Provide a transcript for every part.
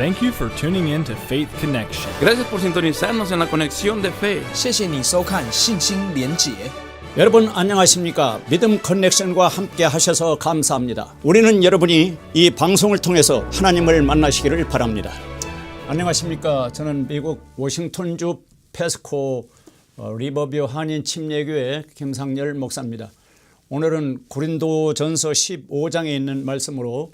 Thank you for tuning in to Faith Connection. Gracias por sintonizarnos en la conexión de fe. 谢谢你收看信心连结。 여러분 안녕하십니까? 믿음 커넥션과 함께 하셔서 감사합니다. 우리는 여러분이 이 방송을 통해서 하나님을 만나시기를 바랍니다. 안녕하십니까? 저는 미국 워싱턴주 페스코 리버뷰 한인 침례교회 김상열 목사입니다. 오늘은 고린도전서 15장에 있는 말씀으로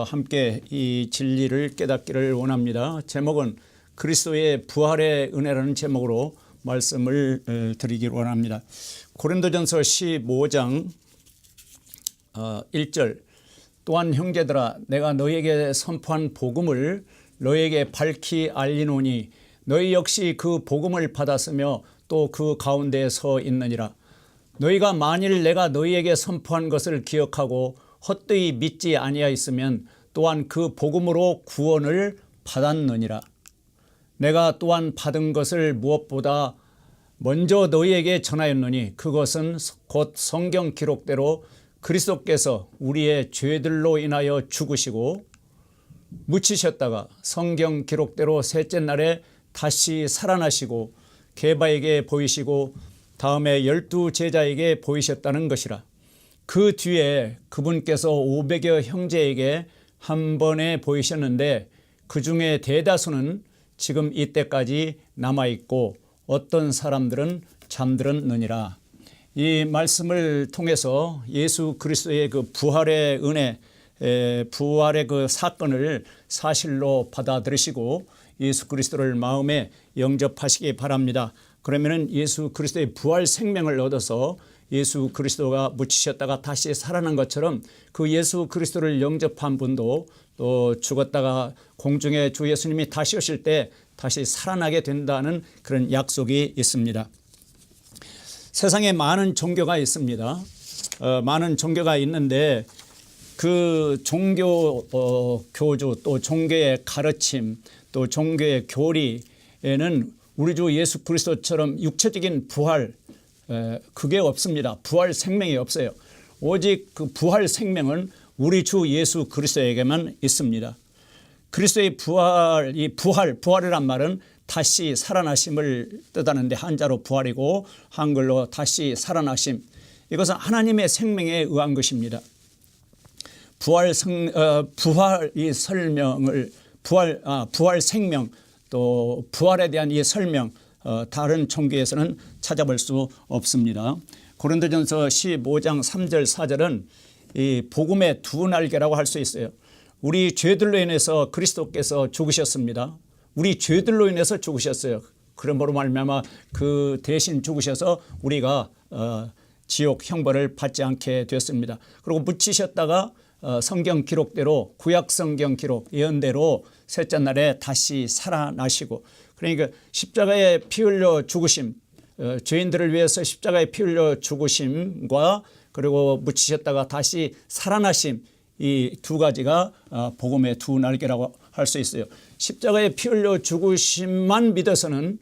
함께 이 진리를 깨닫기를 원합니다. 제목은 그리스도의 부활의 은혜라는 제목으로 말씀을 드리기를 원합니다. 고린도전서 15장 1절 또한 형제들아 내가 너희에게 선포한 복음을 너희에게 밝히 알리노니 너희 역시 그 복음을 받았으며 또 그 가운데에 서 있느니라. 너희가 만일 내가 너희에게 선포한 것을 기억하고 헛되이 믿지 아니하였으면 또한 그 복음으로 구원을 받았느니라. 내가 또한 받은 것을 무엇보다 먼저 너희에게 전하였노니 그것은 곧 성경 기록대로 그리스도께서 우리의 죄들로 인하여 죽으시고 묻히셨다가 성경 기록대로 셋째 날에 다시 살아나시고 게바에게 보이시고 다음에 12 제자에게 보이셨다는 것이라. 그 뒤에 그분께서 500여 형제에게 한 번에 보이셨는데 그 중에 대다수는 지금 이때까지 남아있고 어떤 사람들은 잠들었느니라. 이 말씀을 통해서 예수 그리스도의 그 부활의 은혜, 부활의 그 사건을 사실로 받아들이시고 예수 그리스도를 마음에 영접하시기 바랍니다. 그러면은 예수 그리스도의 부활 생명을 얻어서 예수 그리스도가 묻히셨다가 다시 살아난 것처럼 그 예수 그리스도를 영접한 분도 또 죽었다가 공중에 주 예수님이 다시 오실 때 다시 살아나게 된다는 그런 약속이 있습니다. 세상에 많은 종교가 있습니다. 많은 종교가 있는데 그 종교 교주 또 종교의 가르침 또 종교의 교리에는 우리 주 예수 그리스도처럼 육체적인 부활 그게 없습니다. 부활 생명이 없어요. 오직 그 부활 생명은 우리 주 예수 그리스도에게만 있습니다. 그리스도의 부활, 이 부활이란 말은 다시 살아나심을 뜻하는데 한자로 부활이고 한글로 다시 살아나심. 이것은 하나님의 생명에 의한 것입니다. 부활 생명 또 부활에 대한 이 설명 다른 종교에서는 찾아볼 수 없습니다. 고린도전서 15장 3절 4절은 이 복음의 두 날개라고 할 수 있어요. 우리 죄들로 인해서 그리스도께서 죽으셨습니다. 우리 죄들로 인해서 죽으셨어요. 그러므로 말미암아 그 대신 죽으셔서 우리가 지옥 형벌을 받지 않게 되었습니다. 그리고 묻히셨다가 성경 기록대로 구약 성경 기록 예언대로 셋째 날에 다시 살아나시고 그러니까 십자가에 피 흘려 죽으심 죄인들을 위해서 십자가에 피 흘려 죽으심과 그리고 묻히셨다가 다시 살아나심 이 두 가지가 복음의 두 날개라고 할 수 있어요. 십자가에 피 흘려 죽으심만 믿어서는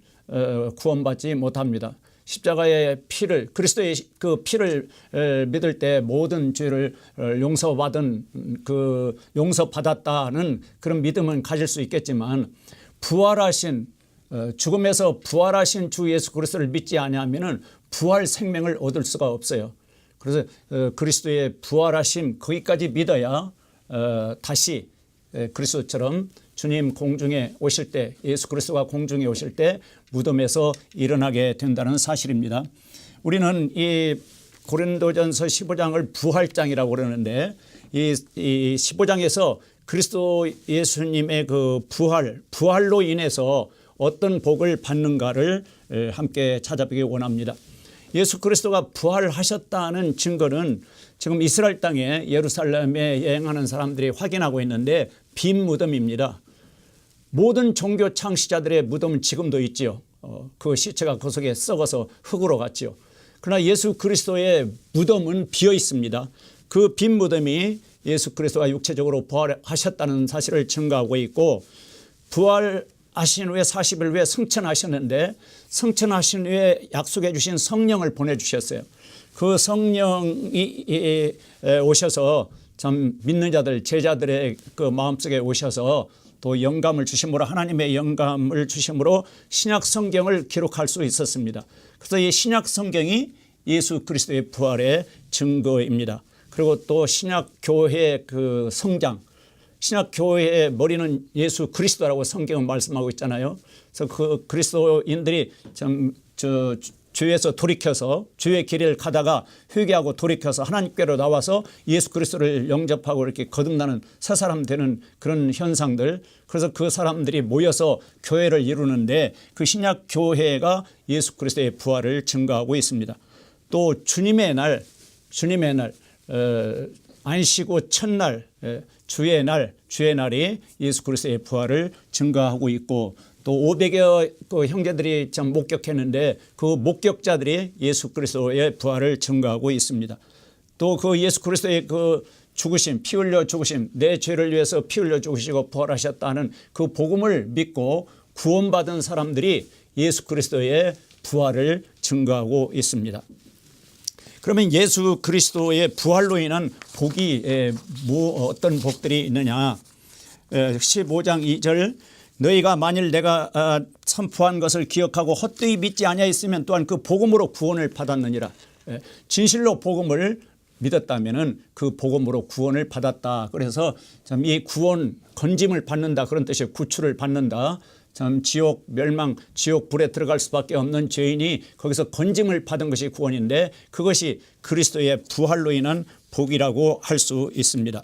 구원받지 못합니다. 십자가의 피를 그리스도의 그 피를 믿을 때 모든 죄를 용서받은 그 용서받았다는 그런 믿음은 가질 수 있겠지만 부활하신 죽음에서 부활하신 주 예수 그리스도를 믿지 아니하면은 부활 생명을 얻을 수가 없어요. 그래서 그리스도의 부활하심 거기까지 믿어야 다시 그리스도처럼 주님 공중에 오실 때 예수 그리스도가 공중에 오실 때 무덤에서 일어나게 된다는 사실입니다. 우리는 이 고린도전서 15장을 부활장이라고 그러는데 이 15장에서 그리스도 예수님의 그 부활로 인해서 어떤 복을 받는가를 함께 찾아보기 원합니다. 예수 그리스도가 부활하셨다는 증거는 지금 이스라엘 땅에 예루살렘에 여행하는 사람들이 확인하고 있는데 빈 무덤입니다. 모든 종교 창시자들의 무덤은 지금도 있지요. 그 시체가 그 속에 썩어서 흙으로 갔지요. 그러나 예수 그리스도의 무덤은 비어 있습니다. 그 빈 무덤이 예수 그리스도가 육체적으로 부활하셨다는 사실을 증거하고 있고 부활하신 후에 40일 후에 승천하셨는데 승천하신 후에 약속해 주신 성령을 보내주셨어요. 그 성령이 오셔서 참 믿는 자들 제자들의 그 마음속에 오셔서 또 영감을 주심으로 하나님의 영감을 주심으로 신약 성경을 기록할 수 있었습니다. 그래서 이 신약 성경이 예수 그리스도의 부활의 증거입니다. 그리고 또 신약 교회의 그 성장, 신약 교회의 머리는 예수 그리스도라고 성경은 말씀하고 있잖아요. 그래서 그 그리스도인들이 참 주에서 돌이켜서 주의 길을 가다가 회개하고 돌이켜서 하나님께로 나와서 예수 그리스도를 영접하고 이렇게 거듭나는 새 사람 되는 그런 현상들, 그래서 그 사람들이 모여서 교회를 이루는데 그 신약 교회가 예수 그리스도의 부활을 증거하고 있습니다. 또 주님의 날 안식오 첫날 주의 날이 예수 그리스도의 부활을 증거하고 있고, 또 500여 그 형제들이 참 목격했는데 그 목격자들이 예수 그리스도의 부활을 증거하고 있습니다. 또 그 예수 그리스도의 그 죽으심, 피 흘려 죽으심, 내 죄를 위해서 피 흘려 죽으시고 부활하셨다는 그 복음을 믿고 구원받은 사람들이 예수 그리스도의 부활을 증거하고 있습니다. 그러면 예수 그리스도의 부활로 인한 복이 어떤 복들이 있느냐. 15장 2절, 너희가 만일 내가 선포한 것을 기억하고 헛되이 믿지 아니하였으면 또한 그 복음으로 구원을 받았느니라. 진실로 복음을 믿었다면 그 복음으로 구원을 받았다. 그래서 참 이 구원, 건짐을 받는다, 그런 뜻이에요. 구출을 받는다. 참 지옥 멸망, 지옥 불에 들어갈 수밖에 없는 죄인이 거기서 건짐을 받은 것이 구원인데, 그것이 그리스도의 부활로 인한 복이라고 할 수 있습니다.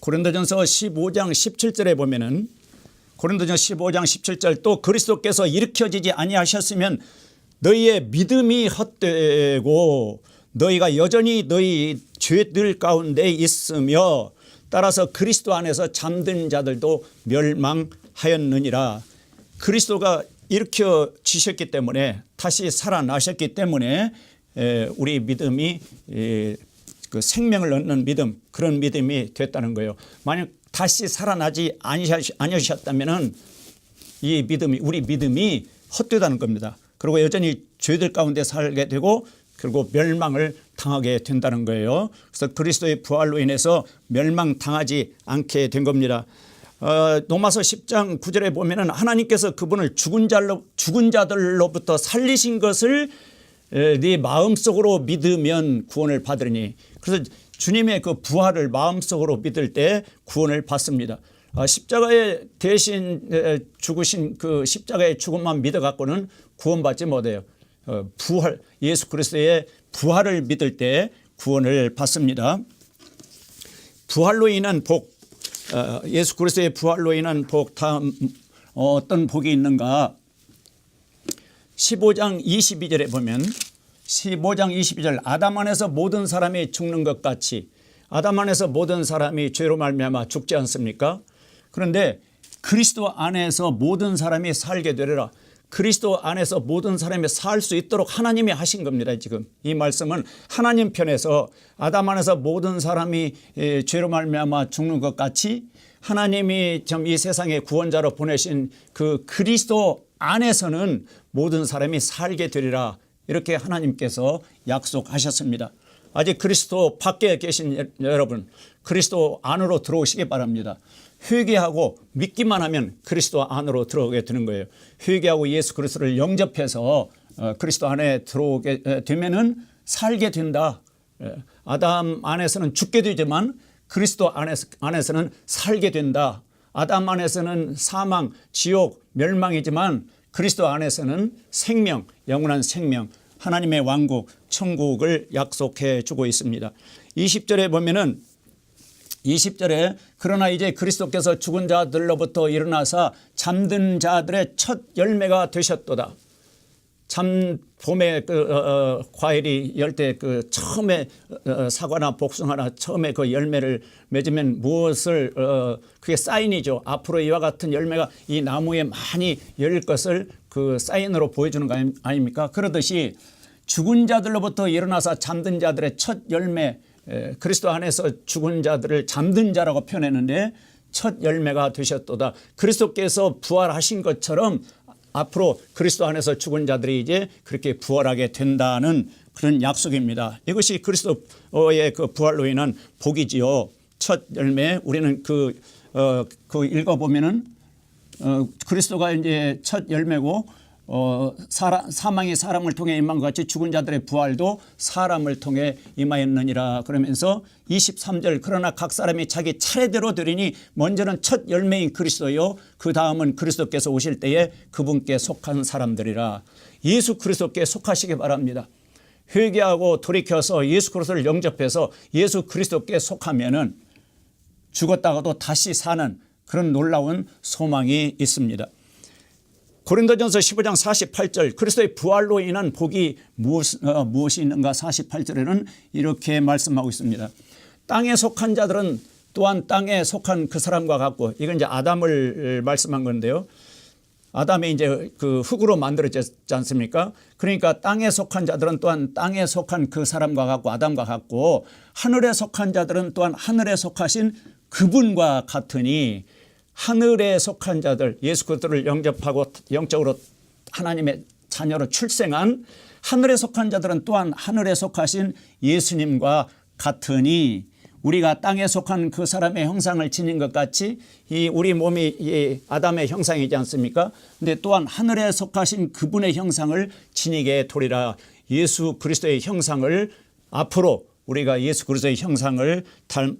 고린도전서 15장 17절에 보면은, 고린도전서 15장 17절, 또 그리스도께서 일으켜지지 아니하셨으면 너희의 믿음이 헛되고 너희가 여전히 너희 죄들 가운데 있으며 따라서 그리스도 안에서 잠든 자들도 멸망하였느니라. 그리스도가 일으켜지셨기 때문에, 다시 살아나셨기 때문에 우리 믿음이 그 생명을 얻는 믿음, 그런 믿음이 됐다는 거예요. 만약 다시 살아나지 아니하셨다면 이 믿음이, 우리 믿음이 헛되다는 겁니다. 그리고 여전히 죄들 가운데 살게 되고 그리고 멸망을 당하게 된다는 거예요. 그래서 그리스도의 부활로 인해서 멸망당하지 않게 된 겁니다. 로마서 10장 9절에 보면은 하나님께서 그분을 죽은 자들로부터 살리신 것을 네 마음속으로 믿으면 구원을 받으리니. 그래서 주님의 그 부활을 마음속으로 믿을 때 구원을 받습니다. 십자가에 대신 죽으신 그 십자가의 죽음만 믿어갖고는 구원받지 못해요. 부활, 예수 그리스도의 부활을 믿을 때 구원을 받습니다. 부활로 인한 복, 예수 그리스도의 부활로 인한 복, 다음 어떤 복이 있는가? 15장 22절에 보면, 15장 22절, 아담 안에서 모든 사람이 죽는 것 같이, 아담 안에서 모든 사람이 죄로 말미암아 죽지 않습니까? 그런데 그리스도 안에서 모든 사람이 살게 되리라. 그리스도 안에서 모든 사람이 살 수 있도록 하나님이 하신 겁니다. 지금 이 말씀은 하나님 편에서 아담 안에서 모든 사람이 죄로 말미암아 죽는 것 같이 하나님이 이 세상의 구원자로 보내신 그 그리스도 안에서는 모든 사람이 살게 되리라. 이렇게 하나님께서 약속하셨습니다. 아직 그리스도 밖에 계신 여러분, 그리스도 안으로 들어오시기 바랍니다. 회개하고 믿기만 하면 그리스도 안으로 들어오게 되는 거예요. 회개하고 예수 그리스도를 영접해서 그리스도 안에 들어오게 되면은 살게 된다. 아담 안에서는 죽게 되지만 그리스도 안에서는 살게 된다. 아담 안에서는 사망, 지옥, 멸망이지만 그리스도 안에서는 생명, 영원한 생명, 하나님의 왕국, 천국을 약속해 주고 있습니다. 20절에 보면은 20절에 그러나 이제 그리스도께서 죽은 자들로부터 일어나사 잠든 자들의 첫 열매가 되셨도다. 봄에 과일이 열 때 처음에 사과나 복숭아나 처음에 그 열매를 맺으면 무엇을 그게 사인이죠. 앞으로 이와 같은 열매가 이 나무에 많이 열릴 것을 그 사인으로 보여주는 거 아닙니까? 그러듯이 죽은 자들로부터 일어나서 잠든 자들의 첫 열매, 그리스도 안에서 죽은 자들을 잠든 자라고 표현했는데 첫 열매가 되셨도다. 그리스도께서 부활하신 것처럼 앞으로 그리스도 안에서 죽은 자들이 이제 그렇게 부활하게 된다는 그런 약속입니다. 이것이 그리스도의 그 부활로 인한 복이지요. 첫 열매 우리는 그 읽어보면은 그리스도가 이제 첫 열매고 사망이 사람을 통해 임한 것 같이 죽은 자들의 부활도 사람을 통해 임하였느니라. 그러면서 23절 그러나 각 사람이 자기 차례대로 드리니 먼저는 첫 열매인 그리스도요 그 다음은 그리스도께서 오실 때에 그분께 속한 사람들이라. 예수 그리스도께 속하시기 바랍니다. 회개하고 돌이켜서 예수 그리스도를 영접해서 예수 그리스도께 속하면은 죽었다가도 다시 사는 그런 놀라운 소망이 있습니다. 고린도전서 15장 48절 그리스도의 부활로 인한 복이 무엇이 있는가 48절에는 이렇게 말씀하고 있습니다. 땅에 속한 자들은 또한 땅에 속한 그 사람과 같고, 이건 이제 아담을 말씀한 건데요. 아담이 이제 그 흙으로 만들어졌지 않습니까? 그러니까 땅에 속한 자들은 또한 땅에 속한 그 사람과 같고 아담과 같고, 하늘에 속한 자들은 또한 하늘에 속하신 그분과 같으니, 하늘에 속한 자들 예수 그리스도를 영접하고 영적으로 하나님의 자녀로 출생한 하늘에 속한 자들은 또한 하늘에 속하신 예수님과 같으니, 우리가 땅에 속한 그 사람의 형상을 지닌 것 같이 이 우리 몸이 이 아담의 형상이지 않습니까? 근데 또한 하늘에 속하신 그분의 형상을 지니게 되리라. 예수 그리스도의 형상을 앞으로 우리가 예수 그리스도의 형상을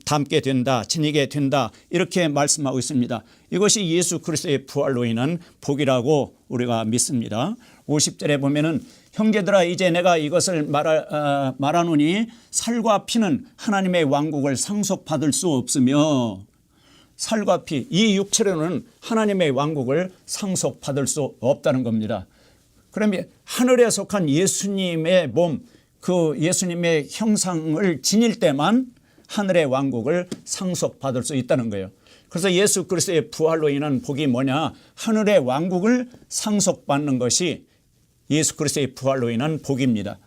담게 된다, 지니게 된다, 이렇게 말씀하고 있습니다. 이것이 예수 그리스도의 부활로 인한 복이라고 우리가 믿습니다. 50절에 보면은 형제들아 이제 내가 이것을 말하노니 살과 피는 하나님의 왕국을 상속받을 수 없으며, 살과 피, 이 육체로는 하나님의 왕국을 상속받을 수 없다는 겁니다. 그러면 하늘에 속한 예수님의 몸, 그 예수님의 형상을 지닐 때만 하늘의 왕국을 상속받을 수 있다는 거예요. 그래서 예수 그리스도의 부활로 인한 복이 뭐냐? 하늘의 왕국을 상속받는 것이 예수 그리스도의 부활로 인한 복입니다.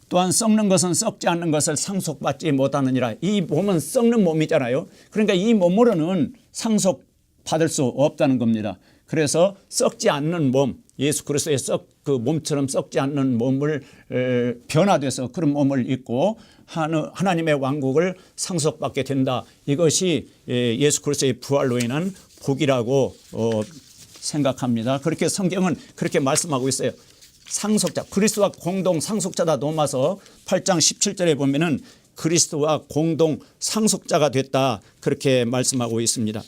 또한 썩는 것은 썩지 않는 것을 상속받지 못하느니라. 이 몸은 썩는 몸이잖아요. 그러니까 이 몸으로는 상속받을 수 없다는 겁니다. 그래서 썩지 않는 몸, 예수 그리스도의 그 몸처럼 썩지 않는 몸을 변화돼서 그런 몸을 입고 하나님의 왕국을 상속받게 된다. 이것이 예수 그리스도의 부활로 인한 복이라고 생각합니다. 그렇게 성경은 그렇게 말씀하고 있어요. 상속자, 그리스도와 공동 상속자다. 로마서 8장 17절에 보면은 그리스도와 공동 상속자가 됐다, 그렇게 말씀하고 있습니다.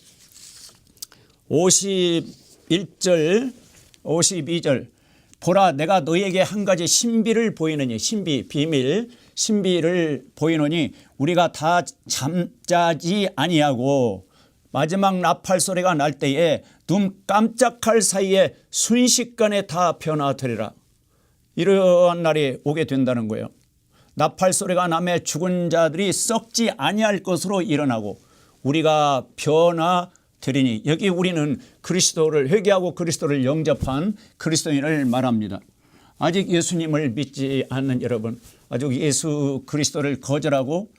51절 52절 보라 내가 너희에게 한 가지 신비를 보이느니, 신비, 비밀, 신비를 보이노니 우리가 다 잠자지 아니하고 마지막 나팔 소리가 날 때에 눈 깜짝할 사이에 순식간에 다 변화되리라. 이러한 날이 오게 된다는 거예요. 나팔 소리가 나매 죽은 자들이 썩지 아니할 것으로 일어나고 우리가 변화되리니, 여기 우리는 그리스도를 회개하고 그리스도를 영접한 그리스도인을 말합니다. 아직 예수님을 믿지 않는 여러분, 아직 예수 그리스도를 거절하고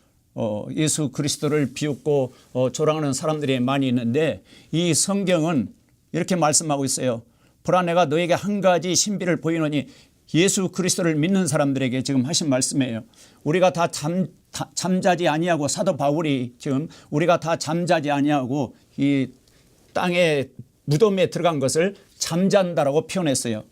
예수 그리스도를 비웃고 조롱하는 사람들이 많이 있는데, 이 성경은 이렇게 말씀하고 있어요. 보라 내가 너에게 한 가지 신비를 보이노니, 예수 그리스도를 믿는 사람들에게 지금 하신 말씀이에요. 우리가 다 잠자지 아니하고, 사도 바울이 지금 우리가 다 잠자지 아니하고 이 땅에 무덤에 들어간 것을 잠잔다라고 표현했어요.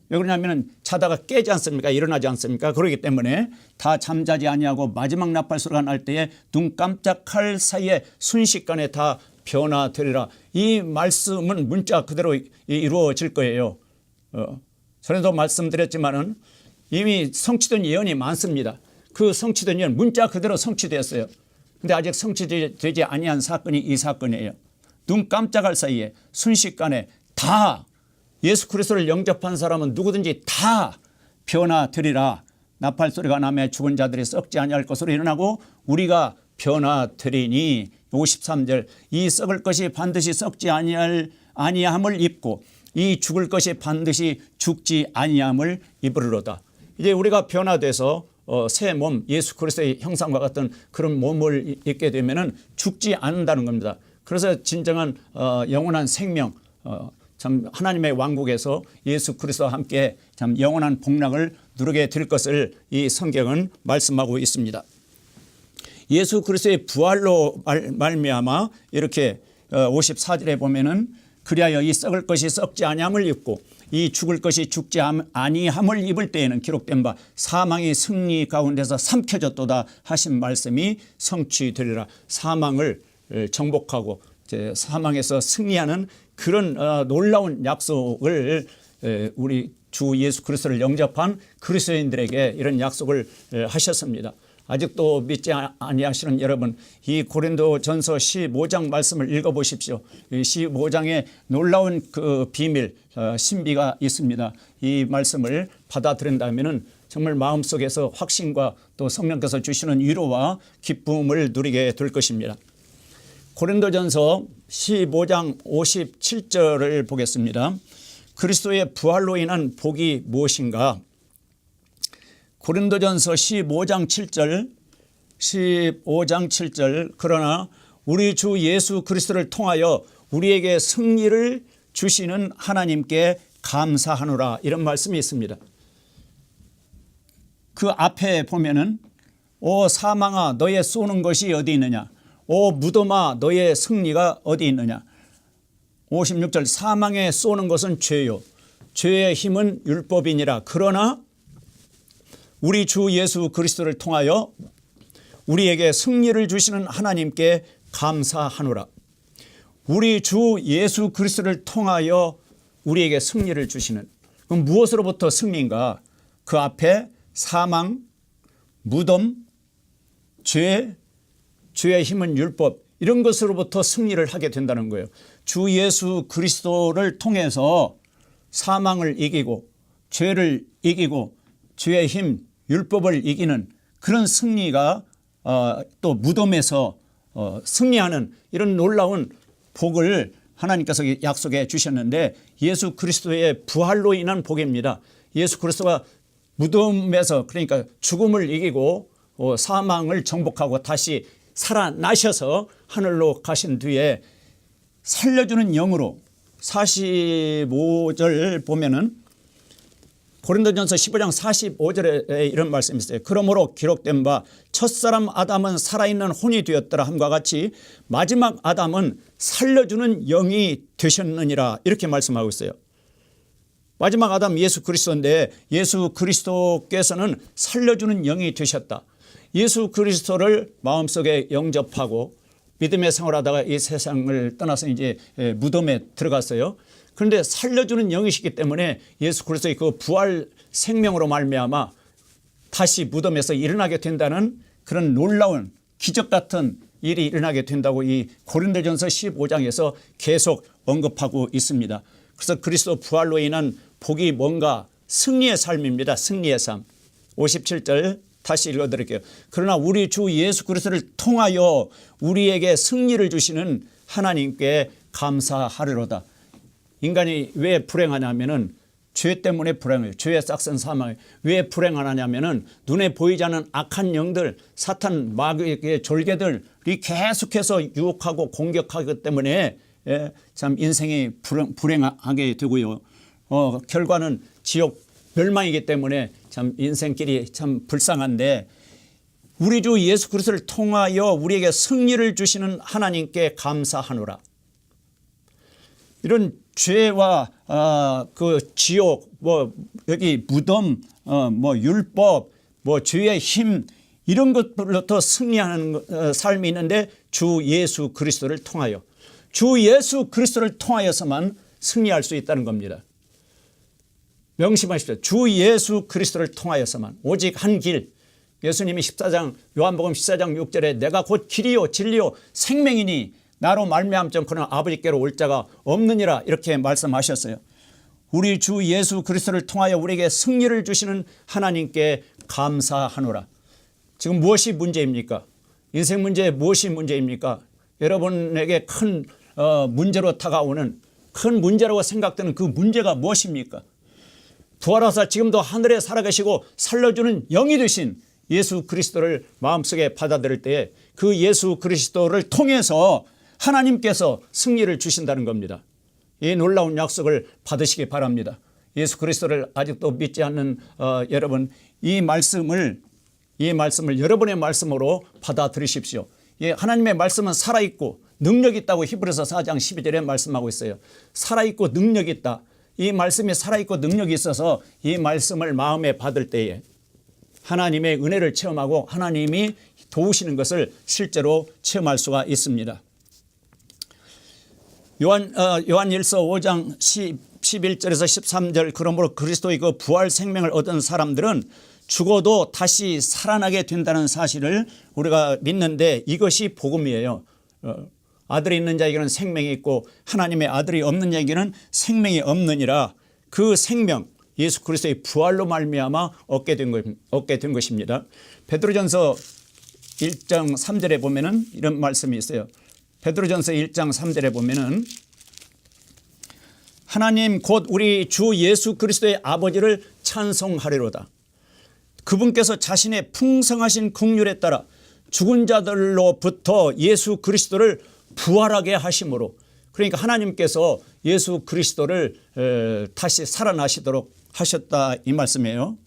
왜 그러냐면 자다가 깨지 않습니까? 일어나지 않습니까? 그렇기 때문에 다 잠자지 아니하고 마지막 나팔 소리가 날 때에 눈 깜짝할 사이에 순식간에 다 변화되리라. 이 말씀은 문자 그대로 이루어질 거예요. 전에도 말씀드렸지만은 이미 성취된 예언이 많습니다. 그 성취된 예언 문자 그대로 성취되었어요. 그런데 아직 성취되지 아니한 사건이 이 사건이에요. 눈 깜짝할 사이에 순식간에 다, 예수 그리스도를 영접한 사람은 누구든지 다 변화되리라. 나팔 소리가 나매 죽은 자들이 썩지 아니할 것으로 일어나고 우리가 변화되리니, 53절 이 썩을 것이 반드시 썩지 아니함을 입고 이 죽을 것이 반드시 죽지 아니함을 입으리로다. 이제 우리가 변화돼서 새 몸, 예수 그리스도의 형상과 같은 그런 몸을 입게 되면은 죽지 않는다는 겁니다. 그래서 진정한 영원한 생명, 참 하나님의 왕국에서 예수 그리스도와 함께 참 영원한 복락을 누리게 될 것을 이 성경은 말씀하고 있습니다. 예수 그리스도의 부활로 말미암아 이렇게 54절에 보면은 그리하여 이 썩을 것이 썩지 아니함을 입고 이 죽을 것이 죽지 아니함을 입을 때에는 기록된 바 사망이 승리 가운데서 삼켜졌도다 하신 말씀이 성취되리라. 사망을 정복하고 사망에서 승리하는 그런 놀라운 약속을 우리 주 예수 그리스도를 영접한 그리스도인들에게 이런 약속을 하셨습니다. 아직도 믿지 아니하시는 여러분, 이 고린도전서 15장 말씀을 읽어보십시오. 이 15장에 놀라운 그 비밀, 신비가 있습니다. 이 말씀을 받아들인다면은 정말 마음속에서 확신과 또 성령께서 주시는 위로와 기쁨을 누리게 될 것입니다. 고린도전서 15장 57절을 보겠습니다. 그리스도의 부활로 인한 복이 무엇인가? 고린도전서 15장 7절 그러나 우리 주 예수 그리스도를 통하여 우리에게 승리를 주시는 하나님께 감사하노라 이런 말씀이 있습니다. 그 앞에 보면은 오 사망아 너의 쏘는 것이 어디 있느냐, 오 무덤아 너의 승리가 어디 있느냐. 56절 사망에 쏘는 것은 죄요 죄의 힘은 율법이니라. 그러나 우리 주 예수 그리스도를 통하여 우리에게 승리를 주시는 하나님께 감사하노라. 우리 주 예수 그리스도를 통하여 우리에게 승리를 주시는, 그럼 무엇으로부터 승리인가? 그 앞에 사망, 무덤, 죄, 죄의 힘은 율법, 이런 것으로부터 승리를 하게 된다는 거예요. 주 예수 그리스도를 통해서 사망을 이기고 죄를 이기고 죄의 힘, 율법을 이기는 그런 승리가 또 무덤에서 승리하는 이런 놀라운 복을 하나님께서 약속해 주셨는데 예수 그리스도의 부활로 인한 복입니다. 예수 그리스도가 무덤에서 그러니까 죽음을 이기고 사망을 정복하고 다시 살아나셔서 하늘로 가신 뒤에 살려주는 영으로 45절 보면은 고린도전서 15장 45절에 이런 말씀이 있어요. 그러므로 기록된 바 첫사람 아담은 살아있는 혼이 되었더라 함과 같이 마지막 아담은 살려주는 영이 되셨느니라 이렇게 말씀하고 있어요. 마지막 아담 예수 그리스도인데 예수 그리스도께서는 살려주는 영이 되셨다. 예수 그리스도를 마음속에 영접하고 믿음의 생활하다가 이 세상을 떠나서 이제 무덤에 들어갔어요. 그런데 살려주는 영이시기 때문에 예수 그리스도의 그 부활 생명으로 말미암아 다시 무덤에서 일어나게 된다는 그런 놀라운 기적 같은 일이 일어나게 된다고 이 고린도전서 15장에서 계속 언급하고 있습니다. 그래서 그리스도 부활로 인한 복이 뭔가? 승리의 삶입니다. 승리의 삶. 57절 다시 읽어드릴게요. 그러나 우리 주 예수 그리스도를 통하여 우리에게 승리를 주시는 하나님께 감사하리로다. 인간이 왜 불행하냐면은 죄 때문에 불행해요. 죄의 싹슨 사망에 왜 불행하냐면은 눈에 보이지 않는 악한 영들, 사탄 마귀의 졸개들이 계속해서 유혹하고 공격하기 때문에 참 인생이 불행하게 되고요. 결과는 지옥 멸망이기 때문에 참 인생길이 참 불쌍한데 우리 주 예수 그리스도를 통하여 우리에게 승리를 주시는 하나님께 감사하노라. 이런 죄와 그 지옥, 여기 무덤, 율법, 죄의 힘 이런 것들로부터 승리하는 삶이 있는데 주 예수 그리스도를 통하여 주 예수 그리스도를 통하여서만 승리할 수 있다는 겁니다. 명심하십시오. 주 예수 그리스도를 통하여서만 오직 한 길. 예수님이 요한복음 14장 6절에 내가 곧 길이요 진리요 생명이니 나로 말미암지 않고는 아버지께로 올 자가 없느니라 이렇게 말씀하셨어요. 우리 주 예수 그리스도를 통하여 우리에게 승리를 주시는 하나님께 감사하노라. 지금 무엇이 문제입니까? 인생 문제 무엇이 문제입니까? 여러분에게 큰 문제로 다가오는 큰 문제라고 생각되는 그 문제가 무엇입니까? 부활하사 지금도 하늘에 살아계시고 살려주는 영이 되신 예수 그리스도를 마음속에 받아들일 때에 그 예수 그리스도를 통해서 하나님께서 승리를 주신다는 겁니다. 이 놀라운 약속을 받으시기 바랍니다. 예수 그리스도를 아직도 믿지 않는 여러분, 이 말씀을 여러분의 말씀으로 받아들이십시오. 예, 하나님의 말씀은 살아있고 능력이 있다고 히브리서 4장 12절에 말씀하고 있어요. 살아있고 능력이 있다. 이 말씀이 살아있고 능력이 있어서 이 말씀을 마음에 받을 때에 하나님의 은혜를 체험하고 하나님이 도우시는 것을 실제로 체험할 수가 있습니다. 요한일서 5장 11절에서 13절, 그러므로 그리스도의 그 부활 생명을 얻은 사람들은 죽어도 다시 살아나게 된다는 사실을 우리가 믿는데, 이것이 복음이에요. 아들이 있는 자에게는 생명이 있고 하나님의 아들이 없는 자에게는 생명이 없느니라. 그 생명, 예수 그리스도의 부활로 말미암아 얻게 된 것입니다. 베드로전서 1장 3절에 보면은 이런 말씀이 있어요. 베드로전서 1장 3절에 보면은 하나님 곧 우리 주 예수 그리스도의 아버지를 찬송하리로다. 그분께서 자신의 풍성하신 긍휼에 따라 죽은 자들로부터 예수 그리스도를 부활하게 하심으로, 그러니까 하나님께서 예수 그리스도를 다시 살아나시도록 하셨다, 이 말씀이에요.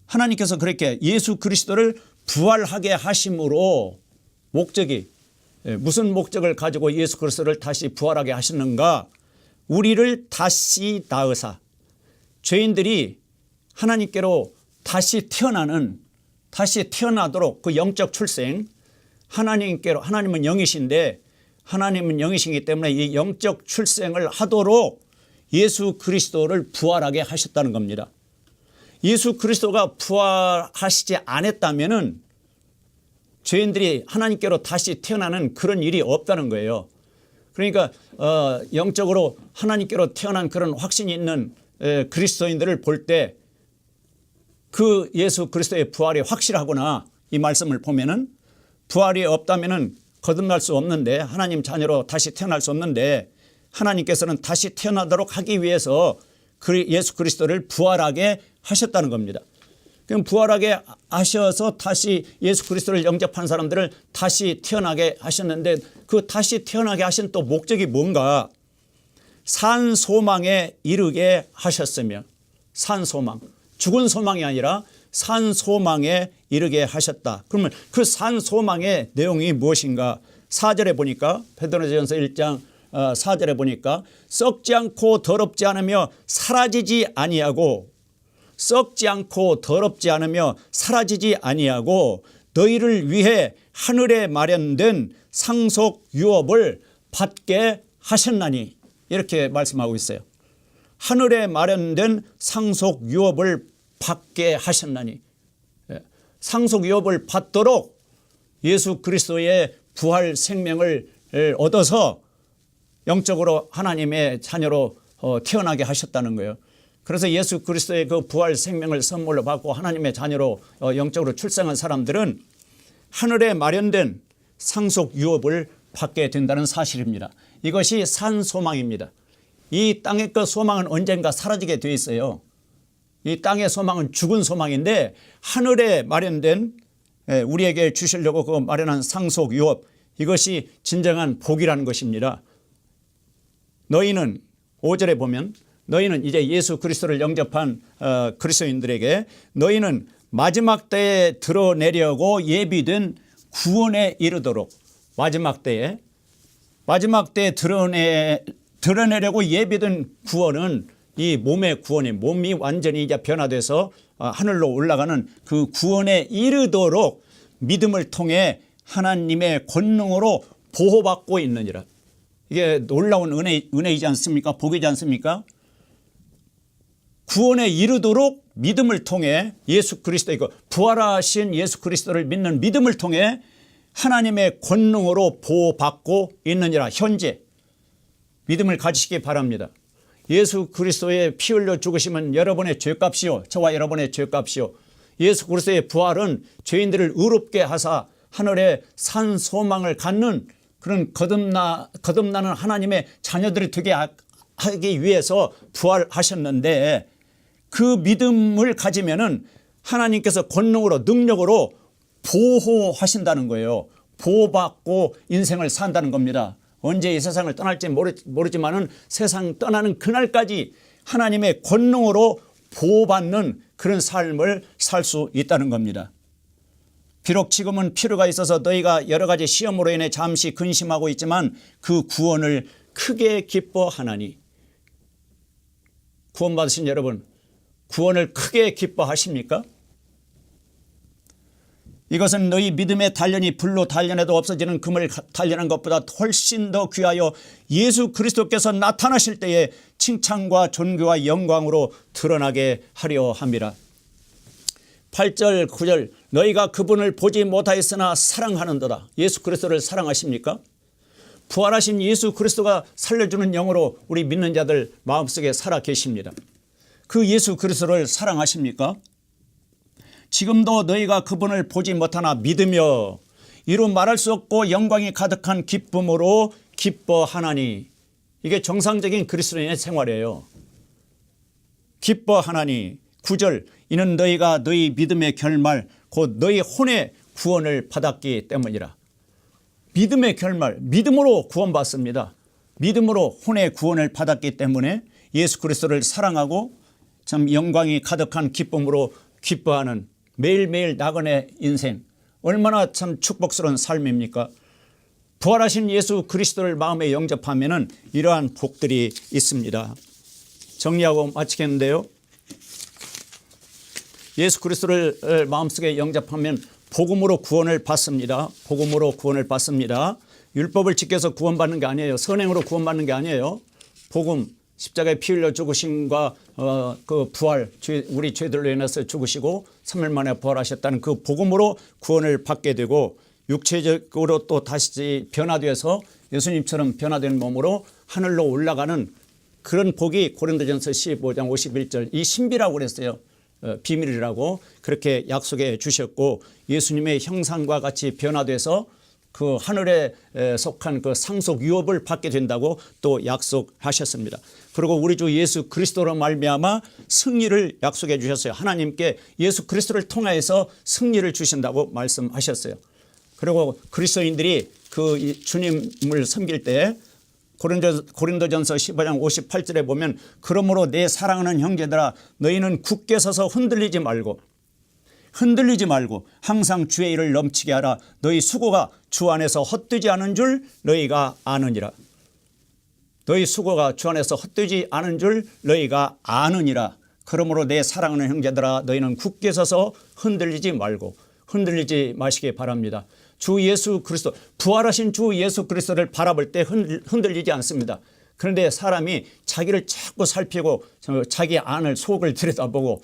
하나님께서 그렇게 예수 그리스도를 부활하게 하심으로, 목적이 무슨 목적을 가지고 예수 그리스도를 다시 부활하게 하셨는가? 우리를 다시 낳으사, 죄인들이 하나님께로 다시 태어나도록 그 영적 출생, 하나님은 영이신데 하나님은 영이시기 때문에 이 영적 출생을 하도록 예수 그리스도를 부활하게 하셨다는 겁니다. 예수 그리스도가 부활하시지 않았다면은 죄인들이 하나님께로 다시 태어나는 그런 일이 없다는 거예요. 그러니까 영적으로 하나님께로 태어난 그런 확신이 있는 그리스도인들을 볼 때 그 예수 그리스도의 부활이 확실하구나, 이 말씀을 보면은, 부활이 없다면은 거듭날 수 없는데, 하나님 자녀로 다시 태어날 수 없는데, 하나님께서는 다시 태어나도록 하기 위해서 예수 그리스도를 부활하게 하셨다는 겁니다. 그럼 부활하게 하셔서 다시 예수 그리스도를 영접한 사람들을 다시 태어나게 하셨는데, 그 다시 태어나게 하신 또 목적이 뭔가? 산 소망에 이르게 하셨으며, 산 소망, 죽은 소망이 아니라 산 소망에 이르게 하셨다. 그러면 그 산 소망의 내용이 무엇인가? 4절에 보니까, 베드로전서 1장 4절에 보니까, 썩지 않고 더럽지 않으며 사라지지 아니하고, 썩지 않고 더럽지 않으며 사라지지 아니하고 너희를 위해 하늘에 마련된 상속 유업을 받게 하셨나니, 이렇게 말씀하고 있어요. 하늘에 마련된 상속 유업을 받게 하셨나니, 상속 유업을 받도록 예수 그리스도의 부활 생명을 얻어서 영적으로 하나님의 자녀로 태어나게 하셨다는 거예요. 그래서 예수 그리스도의 그 부활 생명을 선물로 받고 하나님의 자녀로 영적으로 출생한 사람들은 하늘에 마련된 상속 유업을 받게 된다는 사실입니다. 이것이 산 소망입니다. 이 땅의 그 소망은 언젠가 사라지게 돼 있어요. 이 땅의 소망은 죽은 소망인데, 하늘에 마련된, 우리에게 주시려고 그 마련한 상속 유업, 이것이 진정한 복이라는 것입니다. 너희는 5절에 보면, 너희는 이제 예수 그리스도를 영접한 그리스도인들에게, 너희는 마지막 때에 드러내려고 예비된 구원에 이르도록, 마지막 때에 드러내려고 예비된 구원은 이 몸의 구원이, 몸이 완전히 이제 변화돼서 하늘로 올라가는 그 구원에 이르도록 믿음을 통해 하나님의 권능으로 보호받고 있느니라. 이게 놀라운 은혜이지 않습니까? 복이지 않습니까? 구원에 이르도록 믿음을 통해 예수 그리스도의 부활하신 예수 그리스도를 믿는 믿음을 통해 하나님의 권능으로 보호받고 있느니라. 현재 믿음을 가지시기 바랍니다. 예수 그리스도의 피 흘려 죽으심은 여러분의 죄값이요, 저와 여러분의 죄값이요. 예수 그리스도의 부활은 죄인들을 의롭게 하사 하늘에 산 소망을 갖는 그런 거듭나는 하나님의 자녀들이 되게 하기 위해서 부활하셨는데, 그 믿음을 가지면은 하나님께서 권능으로, 능력으로 보호하신다는 거예요. 보호받고 인생을 산다는 겁니다. 언제 이 세상을 떠날지 모르지만은 세상 떠나는 그날까지 하나님의 권능으로 보호받는 그런 삶을 살 수 있다는 겁니다. 비록 지금은 필요가 있어서 너희가 여러 가지 시험으로 인해 잠시 근심하고 있지만 그 구원을 크게 기뻐하나니. 구원받으신 여러분, 구원을 크게 기뻐하십니까? 이것은 너희 믿음의 단련이 불로 단련해도 없어지는 금을 단련한 것보다 훨씬 더 귀하여 예수 그리스도께서 나타나실 때에 칭찬과 존귀와 영광으로 드러나게 하려 함이라. 8절 9절 너희가 그분을 보지 못하였으나 사랑하는도다. 예수 그리스도를 사랑하십니까? 부활하신 예수 그리스도가 살려주는 영으로 우리 믿는 자들 마음속에 살아 계십니다. 그 예수 그리스도를 사랑하십니까? 지금도 너희가 그분을 보지 못하나 믿으며 이루 말할 수 없고 영광이 가득한 기쁨으로 기뻐하나니. 이게 정상적인 그리스도인의 생활이에요. 기뻐하나니. 9절 이는 너희가 너희 믿음의 결말 곧 너희 혼의 구원을 받았기 때문이라. 믿음의 결말, 믿음으로 구원받습니다. 믿음으로 혼의 구원을 받았기 때문에 예수 그리스도를 사랑하고 참 영광이 가득한 기쁨으로 기뻐하는 매일매일 나그네 인생, 얼마나 참 축복스러운 삶입니까? 부활하신 예수 그리스도를 마음에 영접하면은 이러한 복들이 있습니다. 정리하고 마치겠는데요. 예수 그리스도를 마음속에 영접하면 복음으로 구원을 받습니다. 복음으로 구원을 받습니다. 율법을 지켜서 구원받는 게 아니에요. 선행으로 구원받는 게 아니에요. 복음, 십자가에 피 흘려 죽으심과 그 부활, 우리 죄들로 인해서 죽으시고 3일 만에 부활하셨다는 그 복음으로 구원을 받게 되고 육체적으로 또 다시 변화되어서 예수님처럼 변화된 몸으로 하늘로 올라가는 그런 복이 고린도전서 15장 51절 이 신비라고 그랬어요. 비밀이라고 그렇게 약속해 주셨고 예수님의 형상과 같이 변화돼서 그 하늘에 속한 그 상속 유업을 받게 된다고 또 약속하셨습니다. 그리고 우리 주 예수 그리스도로 말미암아 승리를 약속해 주셨어요. 하나님께 예수 그리스도를 통하여서 승리를 주신다고 말씀하셨어요. 그리고 그리스도인들이 그 주님을 섬길 때 고린도전서 15장 58절에 보면 그러므로 내 사랑하는 형제들아 너희는 굳게 서서 흔들리지 말고 항상 주의 일을 넘치게 하라. 너희 수고가 주 안에서 헛되지 않은 줄 너희가 아느니라. 너희 수고가 주 안에서 헛되지 않은 줄 너희가 아느니라. 그러므로 내 사랑하는 형제들아 너희는 굳게 서서 흔들리지 마시기 바랍니다. 주 예수 그리스도, 부활하신 주 예수 그리스도를 바라볼 때 흔들리지 않습니다. 그런데 사람이 자기를 자꾸 살피고 자기 안을 속을 들여다보고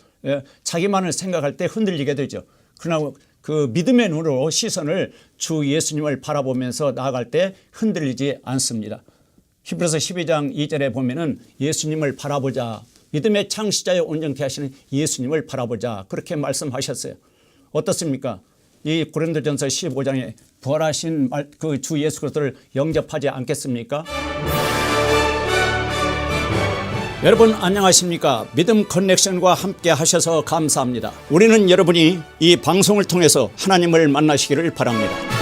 자기만을 생각할 때 흔들리게 되죠. 그러나 그 믿음의 눈으로 시선을 주 예수님을 바라보면서 나아갈 때 흔들리지 않습니다. 히브리서 12장 2절에 보면은 예수님을 바라보자. 믿음의 창시자여 온전케 하시는 예수님을 바라보자. 그렇게 말씀하셨어요. 어떻습니까? 이 고린도전서 15장에 부활하신 그 주 예수 그리스도를 영접하지 않겠습니까? 여러분 안녕하십니까? 믿음 커넥션과 함께 하셔서 감사합니다. 우리는 여러분이 이 방송을 통해서 하나님을 만나시기를 바랍니다.